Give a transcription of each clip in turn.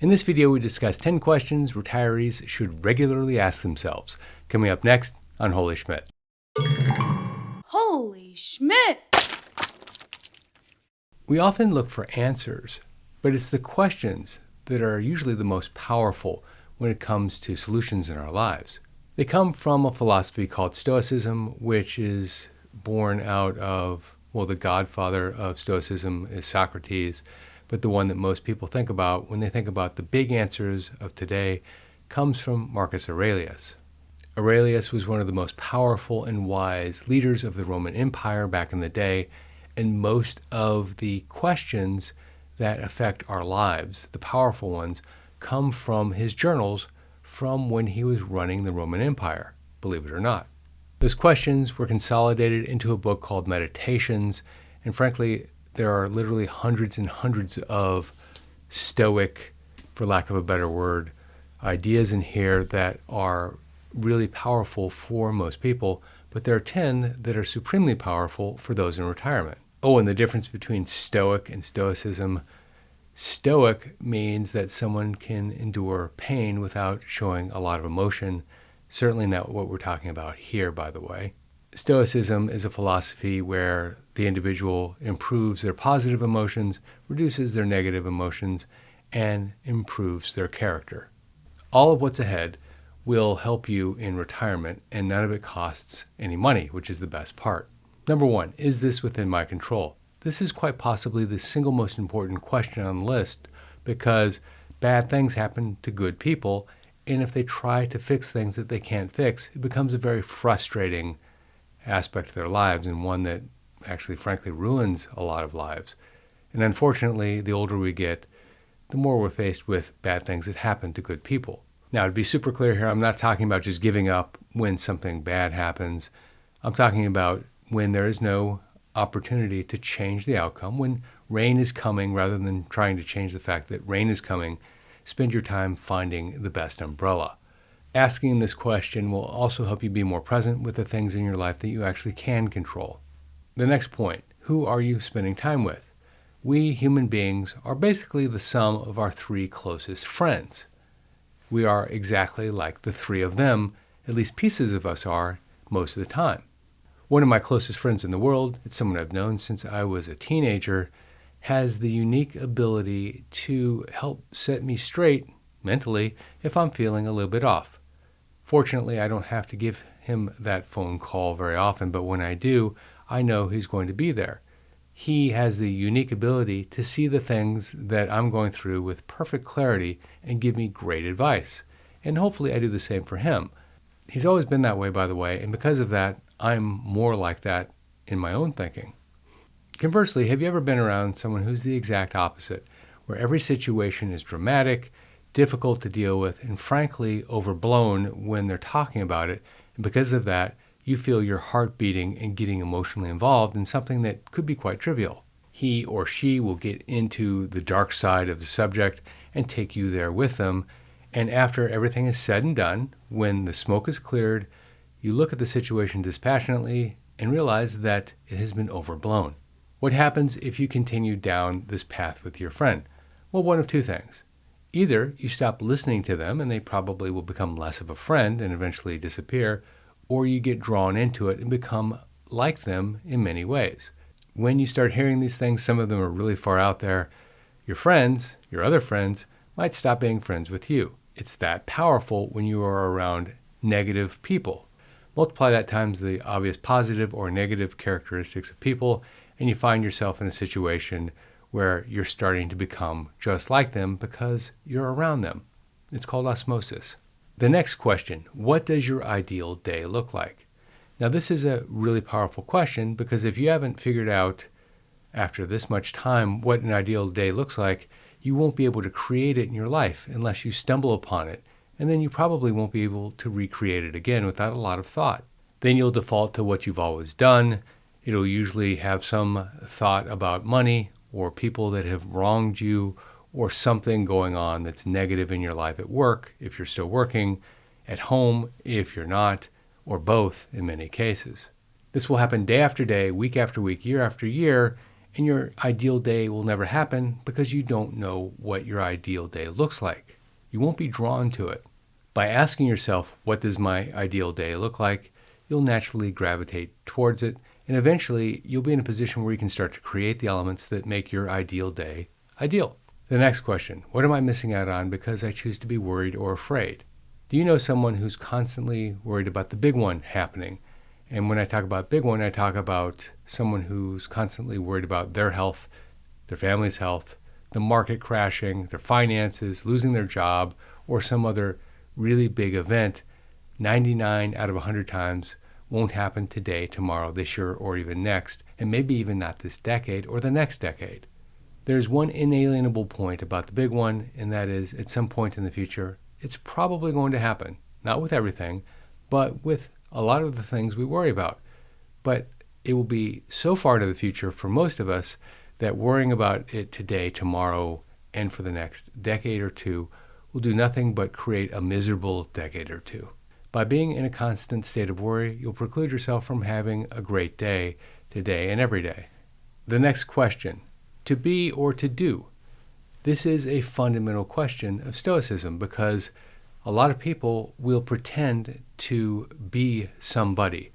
In this video, we discuss 10 questions retirees should regularly ask themselves. Coming up next on Holy Schmidt. Holy Schmidt! We often look for answers, but it's the questions that are usually the most powerful when it comes to solutions in our lives. They come from a philosophy called Stoicism, which is born out of, the godfather of Stoicism is Socrates, but the one that most people think about when they think about the big answers of today comes from Marcus Aurelius. Aurelius was one of the most powerful and wise leaders of the Roman Empire back in the day, and most of the questions that affect our lives, the powerful ones, come from his journals from when he was running the Roman Empire, believe it or not. Those questions were consolidated into a book called Meditations, and frankly, there are literally hundreds and hundreds of Stoic, for lack of a better word, ideas in here that are really powerful for most people, but there are 10 that are supremely powerful for those in retirement. Oh, and the difference between Stoic and Stoicism. Stoic means that someone can endure pain without showing a lot of emotion. Certainly not what we're talking about here, by the way. Stoicism is a philosophy where the individual improves their positive emotions, reduces their negative emotions, and improves their character. All of what's ahead will help you in retirement, and none of it costs any money, which is the best part. Number 1, is this within my control? This is quite possibly the single most important question on the list because bad things happen to good people, and if they try to fix things that they can't fix, it becomes a very frustrating aspect of their lives and one that actually, frankly, ruins a lot of lives. And unfortunately, the older we get, the more we're faced with bad things that happen to good people. Now, to be super clear here, I'm not talking about just giving up when something bad happens. I'm talking about when there is no opportunity to change the outcome, when rain is coming, rather than trying to change the fact that rain is coming, spend your time finding the best umbrella. Asking this question will also help you be more present with the things in your life that you actually can control. The next point, who are you spending time with? We human beings are basically the sum of our 3 closest friends. We are exactly like the 3 of them, at least pieces of us are, most of the time. One of my closest friends in the world, it's someone I've known since I was a teenager, has the unique ability to help set me straight mentally if I'm feeling a little bit off. Fortunately, I don't have to give him that phone call very often, but when I do, I know he's going to be there. He has the unique ability to see the things that I'm going through with perfect clarity and give me great advice. And hopefully I do the same for him. He's always been that way, by the way, and because of that, I'm more like that in my own thinking. Conversely, have you ever been around someone who's the exact opposite, where every situation is dramatic, difficult to deal with, and frankly overblown when they're talking about it, and because of that, you feel your heart beating and getting emotionally involved in something that could be quite trivial. He or she will get into the dark side of the subject and take you there with them, and after everything is said and done, when the smoke is cleared, you look at the situation dispassionately and realize that it has been overblown. What happens if you continue down this path with your friend? Well, one of 2 things. Either you stop listening to them and they probably will become less of a friend and eventually disappear, or you get drawn into it and become like them in many ways. When you start hearing these things, some of them are really far out there, your friends, your other friends, might stop being friends with you. It's that powerful when you are around negative people. Multiply that times the obvious positive or negative characteristics of people, and you find yourself in a situation where you're starting to become just like them because you're around them. It's called osmosis. The next question, what does your ideal day look like? Now, this is a really powerful question because if you haven't figured out after this much time what an ideal day looks like, you won't be able to create it in your life unless you stumble upon it. And then you probably won't be able to recreate it again without a lot of thought. Then you'll default to what you've always done. It'll usually have some thought about money or people that have wronged you or something going on that's negative in your life at work, if you're still working, at home, if you're not, or both in many cases. This will happen day after day, week after week, year after year, And your ideal day will never happen because you don't know what your ideal day looks like. You won't be drawn to it. By asking yourself, what does my ideal day look like? You'll naturally gravitate towards it, and eventually you'll be in a position where you can start to create the elements that make your ideal day ideal. The next question, what am I missing out on because I choose to be worried or afraid? Do you know someone who's constantly worried about the big one happening? And when I talk about big one, I talk about someone who's constantly worried about their health, their family's health, the market crashing, their finances, losing their job, or some other really big event. 99 out of 100 times won't happen today, tomorrow, this year, or even next, and maybe even not this decade or the next decade. There's one inalienable point about the big one, and that is at some point in the future, it's probably going to happen. Not with everything, but with a lot of the things we worry about. But it will be so far into the future for most of us that worrying about it today, tomorrow, and for the next decade or two will do nothing but create a miserable decade or two. By being in a constant state of worry, you'll preclude yourself from having a great day today and every day. The next question, to be or to do? This is a fundamental question of Stoicism because a lot of people will pretend to be somebody.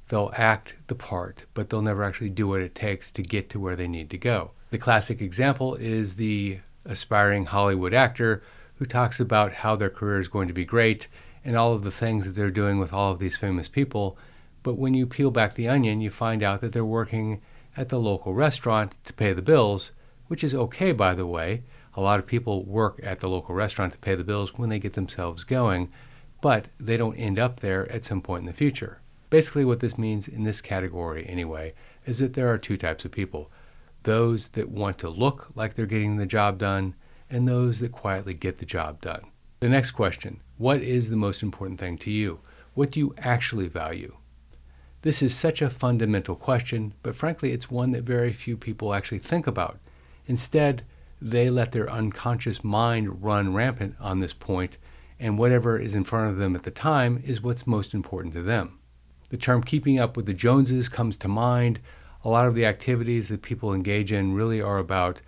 They'll act the part, but they'll never actually do what it takes to get to where they need to go. The classic example is the aspiring Hollywood actor who talks about how their career is going to be great and all of the things that they're doing with all of these famous people. But when you peel back the onion, you find out that they're working at the local restaurant to pay the bills, which is okay, by the way. A lot of people work at the local restaurant to pay the bills when they get themselves going, but they don't end up there at some point in the future. Basically, what this means in this category, anyway, is that there are two types of people. Those that want to look like they're getting the job done, and those that quietly get the job done. The next question, what is the most important thing to you? What do you actually value? This is such a fundamental question, but frankly, it's one that very few people actually think about. Instead, they let their unconscious mind run rampant on this point, and whatever is in front of them at the time is what's most important to them. The term keeping up with the Joneses comes to mind. A lot of the activities that people engage in really are about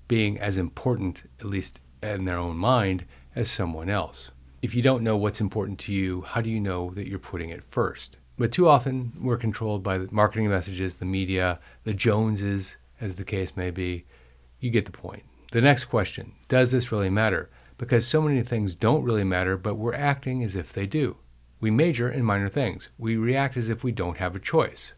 being as important, at least in their own mind, as someone else. If you don't know what's important to you, how do you know that you're putting it first? But too often, we're controlled by the marketing messages, the media, the Joneses, as the case may be. You get the point. The next question, does this really matter? Because so many things don't really matter, but we're acting as if they do. We major in minor things. We react as if we don't have a choice.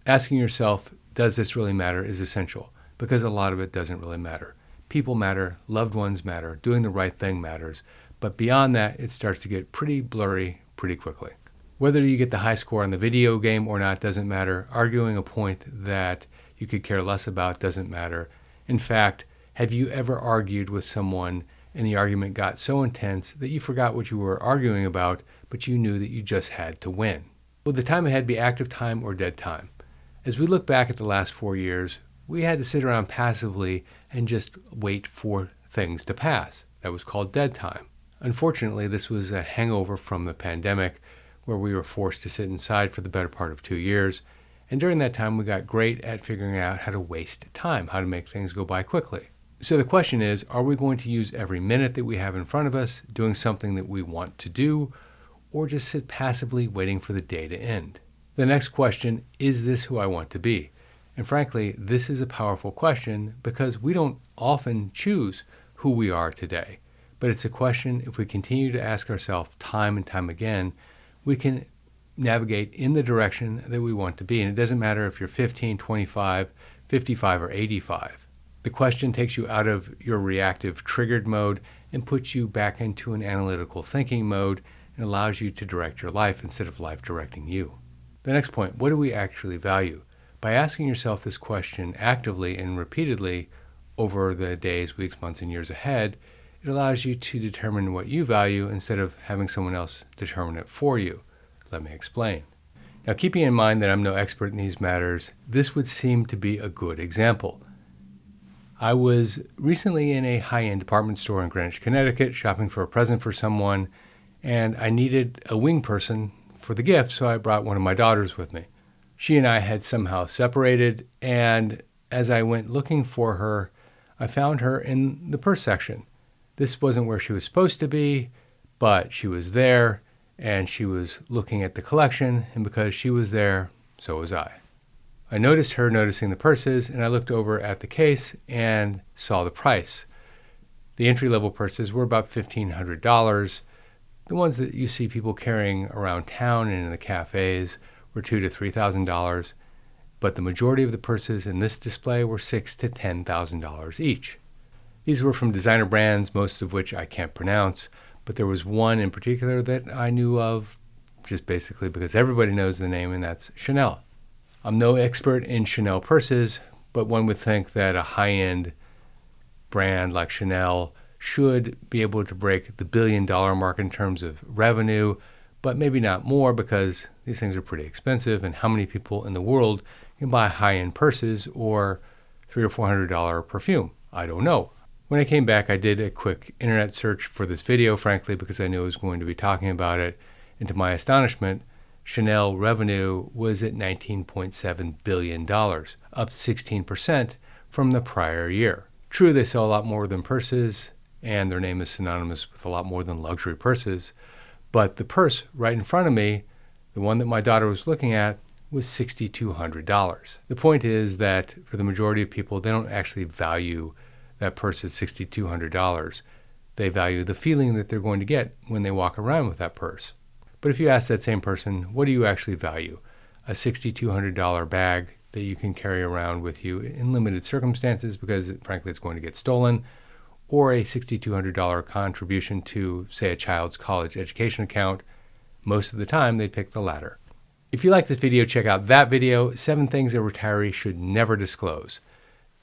Asking yourself, does this really matter, is essential, because a lot of it doesn't really matter. People matter, loved ones matter, doing the right thing matters, but beyond that, it starts to get pretty blurry pretty quickly. Whether you get the high score on the video game or not doesn't matter. Arguing a point that you could care less about doesn't matter. In fact, have you ever argued with someone and the argument got so intense that you forgot what you were arguing about, but you knew that you just had to win? Would the time ahead be active time or dead time? As we look back at the last 4 years, we had to sit around passively and just wait for things to pass. That was called dead time. Unfortunately, this was a hangover from the pandemic where we were forced to sit inside for the better part of 2 years. And during that time, we got great at figuring out how to waste time, how to make things go by quickly. So the question is, are we going to use every minute that we have in front of us doing something that we want to do, or just sit passively waiting for the day to end? The next question, is this who I want to be? And frankly, this is a powerful question because we don't often choose who we are today. But it's a question, if we continue to ask ourselves time and time again, we can navigate in the direction that we want to be. And it doesn't matter if you're 15, 25, 55, or 85. The question takes you out of your reactive triggered mode and puts you back into an analytical thinking mode and allows you to direct your life instead of life directing you. The next point, what do we actually value? By asking yourself this question actively and repeatedly over the days, weeks, months, and years ahead, it allows you to determine what you value instead of having someone else determine it for you. Let me explain. Now, keeping in mind that I'm no expert in these matters, this would seem to be a good example. I was recently in a high-end department store in Greenwich, Connecticut, shopping for a present for someone, and I needed a wing person for the gift, so I brought one of my daughters with me. She and I had somehow separated, and as I went looking for her, I found her in the purse section. This wasn't where she was supposed to be, but she was there, and she was looking at the collection, and because she was there, so was I. I noticed her noticing the purses, and I looked over at the case and saw the price. The entry-level purses were about $1,500. The ones that you see people carrying around town and in the cafes were $2,000 to $3,000, but the majority of the purses in this display were $6,000 to $10,000 each. These were from designer brands, most of which I can't pronounce, but there was one in particular that I knew of just basically because everybody knows the name, and that's Chanel. I'm no expert in Chanel purses, but one would think that a high-end brand like Chanel should be able to break the $1 billion mark in terms of revenue, but maybe not more because these things are pretty expensive, and how many people in the world can buy high-end purses or $300 or $400 perfume? I don't know. When I came back, I did a quick internet search for this video, frankly, because I knew I was going to be talking about it, and to my astonishment, Chanel revenue was at $19.7 billion, up 16% from the prior year. True, they sell a lot more than purses, and their name is synonymous with a lot more than luxury purses, but the purse right in front of me, the one that my daughter was looking at, was $6,200. The point is that for the majority of people, they don't actually value that purse at $6,200. They value the feeling that they're going to get when they walk around with that purse. But if you ask that same person, what do you actually value? A $6,200 bag that you can carry around with you in limited circumstances because, frankly, it's going to get stolen, or a $6,200 contribution to, say, a child's college education account? Most of the time, they pick the latter. If you like this video, check out that video, 7 Things a Retiree Should Never Disclose.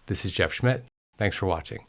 This is Jeff Schmidt. Thanks for watching.